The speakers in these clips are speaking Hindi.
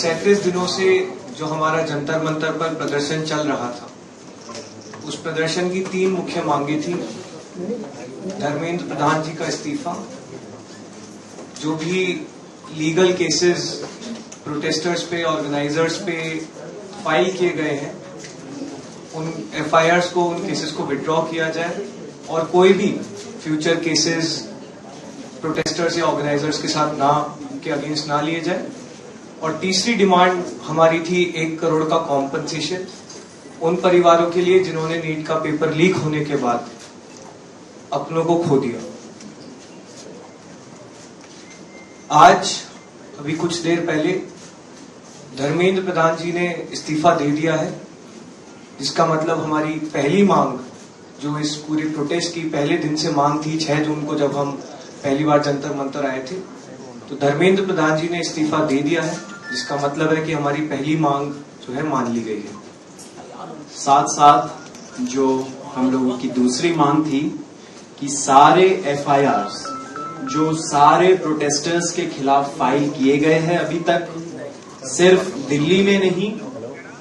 37 दिनों से जो हमारा जंतर मंतर पर प्रदर्शन चल रहा था, उस प्रदर्शन की 3 मुख्य मांगे थी। धर्मेंद्र प्रधान जी का इस्तीफा, जो भी लीगल केसेस प्रोटेस्टर्स पे, ऑर्गेनाइजर्स पे फाइल किए गए हैं, उन एफआईआर्स को, उन केसेस को विड्रॉ किया जाए और कोई भी फ्यूचर केसेस प्रोटेस्टर्स या ऑर्गेनाइजर्स के साथ के अगेंस्ट ना लिए जाए। और तीसरी डिमांड हमारी थी 1 करोड़ का कॉम्पनसेशन उन परिवारों के लिए जिन्होंने नीट का पेपर लीक होने के बाद अपनों को खो दिया। आज अभी कुछ देर पहले धर्मेंद्र प्रधान जी ने इस्तीफा दे दिया है, जिसका मतलब हमारी पहली मांग, जो इस पूरे प्रोटेस्ट की पहले दिन से मांग थी, 6 जून को जब हम पहली बार जंतर मंतर आए थे, तो धर्मेंद्र प्रधान जी ने इस्तीफा दे दिया है, जिसका मतलब है कि हमारी पहली मांग जो है मान ली गई है। साथ साथ जो हम लोगों की दूसरी मांग थी कि सारे एफआईआर्स जो सारे प्रोटेस्टर्स के खिलाफ फाइल किए गए हैं अभी तक, सिर्फ दिल्ली में नहीं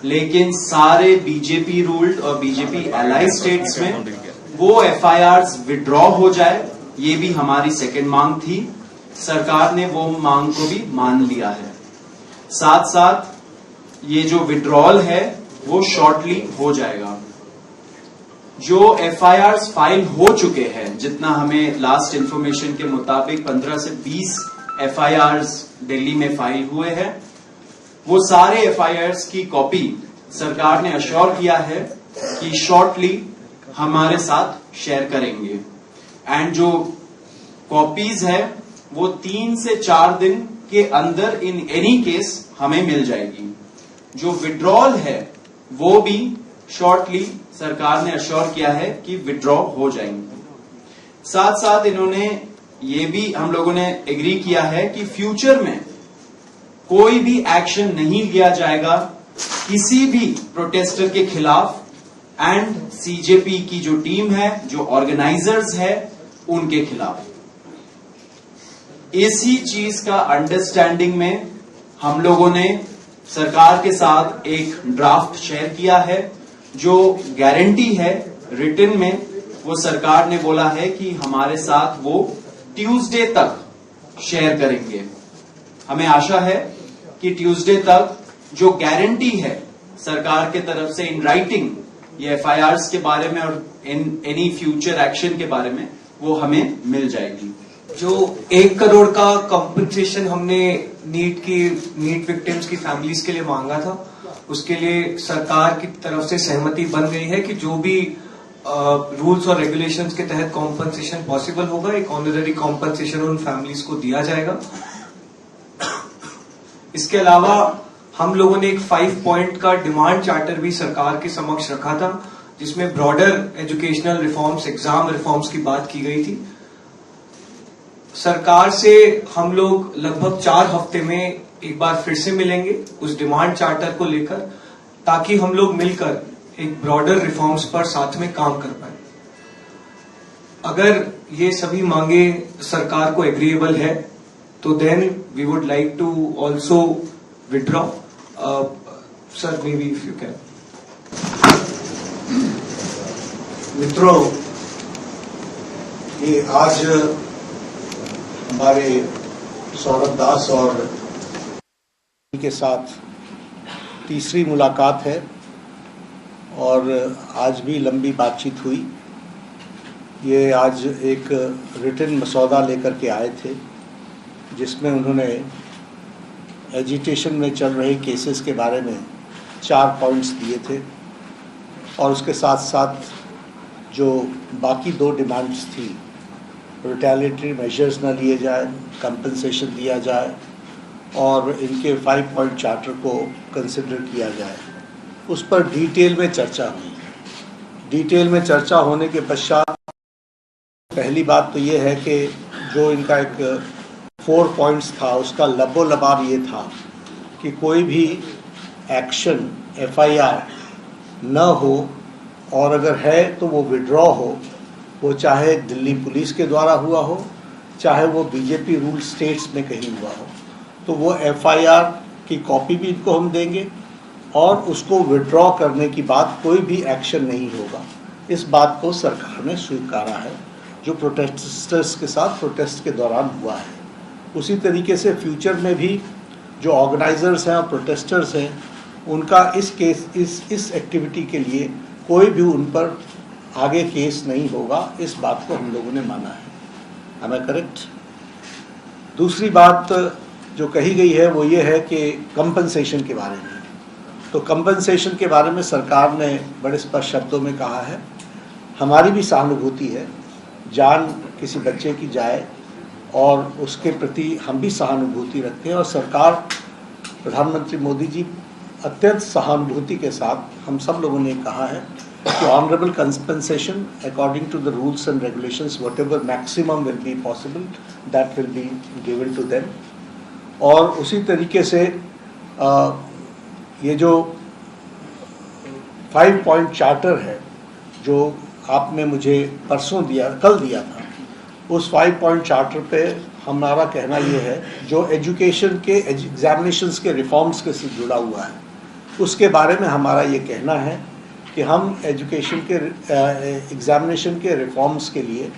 लेकिन सारे बीजेपी रूल्ड और बीजेपी एलाइड स्टेट्स में वो एफआईआर्स विड्रॉ हो जाए, ये भी हमारी सेकंड मांग थी। सरकार ने वो मांग को भी मान लिया है। साथ साथ ये जो विड्रॉल है वो शॉर्टली हो जाएगा। जो एफआईआर्स फाइल हो चुके हैं, जितना हमें लास्ट इंफॉर्मेशन के मुताबिक 15 से 20 एफआईआर्स दिल्ली में फाइल हुए हैं, वो सारे एफआईआर्स की कॉपी सरकार ने अश्योर किया है कि शॉर्टली हमारे साथ शेयर करेंगे। एंड जो कॉपीज है वो 3 से 4 दिन के अंदर इन एनी केस हमें मिल जाएगी। जो विड्रॉल है वो भी शॉर्टली सरकार ने अश्योर किया है कि विड्रॉ हो जाएंगे। साथ साथ इन्होंने ये भी हम लोगों ने एग्री किया है कि फ्यूचर में कोई भी एक्शन नहीं लिया जाएगा किसी भी प्रोटेस्टर के खिलाफ, एंड सीजेपी की जो टीम है, जो ऑर्गेनाइजर्स है, उनके खिलाफ। इसी चीज का अंडरस्टैंडिंग में हम लोगों ने सरकार के साथ एक ड्राफ्ट शेयर किया है। जो गारंटी है रिटन में, वो सरकार ने बोला है कि हमारे साथ वो ट्यूसडे तक शेयर करेंगे। हमें आशा है कि ट्यूसडे तक जो गारंटी है सरकार के तरफ से इन राइटिंग, ये एफआईआर्स के बारे में और इन एनी फ्यूचर एक्शन के बारे में, वो हमें मिल जाएगी। जो 1 करोड़ का कॉम्पनसेशन हमने नीट विक्टिम्स की फैमिलीज के लिए मांगा था, उसके लिए सरकार की तरफ से सहमति बन गई है कि जो भी रूल्स और रेगुलेशंस के तहत कॉम्पनसेशन पॉसिबल होगा, एक ऑनररी कॉम्पनसेशन उन फैमिलीज को दिया जाएगा। इसके अलावा हम लोगों ने एक 5 पॉइंट का डिमांड चार्टर भी सरकार के समक्ष रखा था, जिसमें broader educational reforms, exam reforms की बात की गई थी। सरकार से हम लोग लगभग 4 हफ्ते में एक बार फिर से मिलेंगे उस डिमांड चार्टर को लेकर, ताकि हम लोग मिलकर एक ब्रॉडर रिफॉर्म्स पर साथ में काम कर पाए। अगर ये सभी मांगे सरकार को एग्रीएबल है तो then we would like to also withdraw. Sir, may be if you can. मित्रों, ये आज हमारे सौरभ दास और के साथ तीसरी मुलाकात है और आज भी लंबी बातचीत हुई। ये आज एक रिटन मसौदा लेकर के आए थे, जिसमें उन्होंने एजिटेशन में चल रहे केसेस के बारे में 4 पॉइंट्स दिए थे और उसके साथ साथ जो बाकी 2 डिमांड्स थी, रिटेलिएटरी मेजर्स न लिए जाए, कंपनसेशन दिया जाए और इनके 5 पॉइंट चार्टर को कंसिडर किया जाए, उस पर डिटेल में चर्चा हुई। डिटेल में चर्चा होने के पश्चात पहली बात तो ये है कि जो इनका एक 4 पॉइंट्स था, उसका लबोलबाब ये था कि कोई भी एक्शन एफआईआर न हो और अगर है तो वो विड्रॉ हो, वो चाहे दिल्ली पुलिस के द्वारा हुआ हो, चाहे वो बीजेपी रूल स्टेट्स में कहीं हुआ हो, तो वो एफआईआर की कॉपी भी इनको हम देंगे और उसको विड्रॉ करने की बात कोई भी एक्शन नहीं होगा। इस बात को सरकार ने स्वीकारा है जो प्रोटेस्टर्स के साथ प्रोटेस्ट के दौरान हुआ है। उसी तरीके से फ्यूचर में भी जो ऑर्गेनाइजर्स हैं और प्रोटेस्टर्स हैं उनका इस एक्टिविटी के लिए कोई भी उन पर आगे केस नहीं होगा, इस बात को हम लोगों ने माना है। Am I correct? दूसरी बात जो कही गई है वो ये है कि कंपनसेशन के बारे में। तो कंपनसेशन के बारे में सरकार ने बड़े स्पष्ट शब्दों में कहा है, हमारी भी सहानुभूति है, जान किसी बच्चे की जाए और उसके प्रति हम भी सहानुभूति रखते हैं और सरकार प्रधानमंत्री मोदी जी अत्यंत सहानुभूति के साथ हम सब लोगों ने कहा है कि honourable compensation according to the rules and regulations whatever maximum will be possible that will be given to them. और उसी तरीके से ये जो 5 पॉइंट चार्टर है जो आपने मुझे कल दिया था, उस 5 पॉइंट चार्टर पे हमारा कहना ये है जो एजुकेशन के एग्जामिनेशंस के रिफॉर्म्स के से जुड़ा हुआ है उसके बारे में हमारा ये कहना है कि हम एजुकेशन के एग्जामिनेशन के रिफॉर्म्स के लिए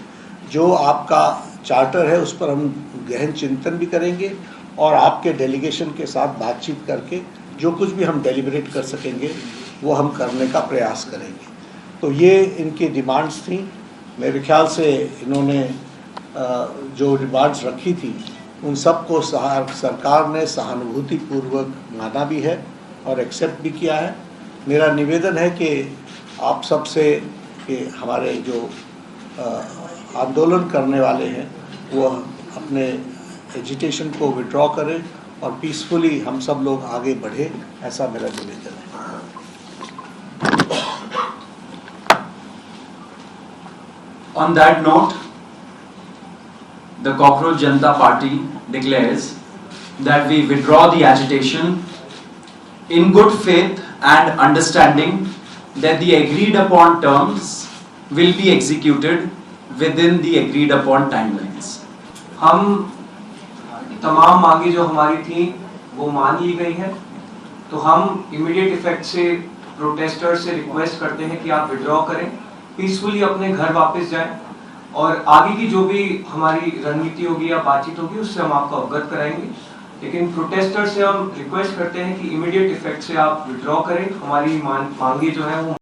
जो आपका चार्टर है उस पर हम गहन चिंतन भी करेंगे और आपके डेलीगेशन के साथ बातचीत करके जो कुछ भी हम डेलिब्रेट कर सकेंगे वो हम करने का प्रयास करेंगे। तो ये इनकी डिमांड्स थी। मेरे ख्याल से इन्होंने जो डिमांड्स रखी थी उन सब को सरकार ने सहानुभूतिपूर्वक माना भी है और एक्सेप्ट भी किया है। मेरा निवेदन है कि आप सब से कि हमारे जो आंदोलन करने वाले हैं वो अपने एजिटेशन को विड्रॉ करें और पीसफुली हम सब लोग आगे बढ़े, ऐसा मेरा निवेदन है। On that note, the Cockroach Janata Party declares that we withdraw the agitation in good faith and understanding that the agreed upon terms will be executed within the agreed upon timelines. हम तमाम मांगे जो हमारी थी वो मान ली गई है, तो हम इमीडिएट इफेक्ट से प्रोटेस्टर से रिक्वेस्ट करते हैं कि आप विड्रॉ करें, पीसफुली अपने घर वापस जाएं और आगे की जो भी हमारी रणनीति होगी या बातचीत होगी उससे हम आपको अवगत कराएंगे। लेकिन प्रोटेस्टर से हम रिक्वेस्ट करते हैं कि इमीडिएट इफेक्ट से आप विड्रॉ करें, हमारी मांगे जो है वो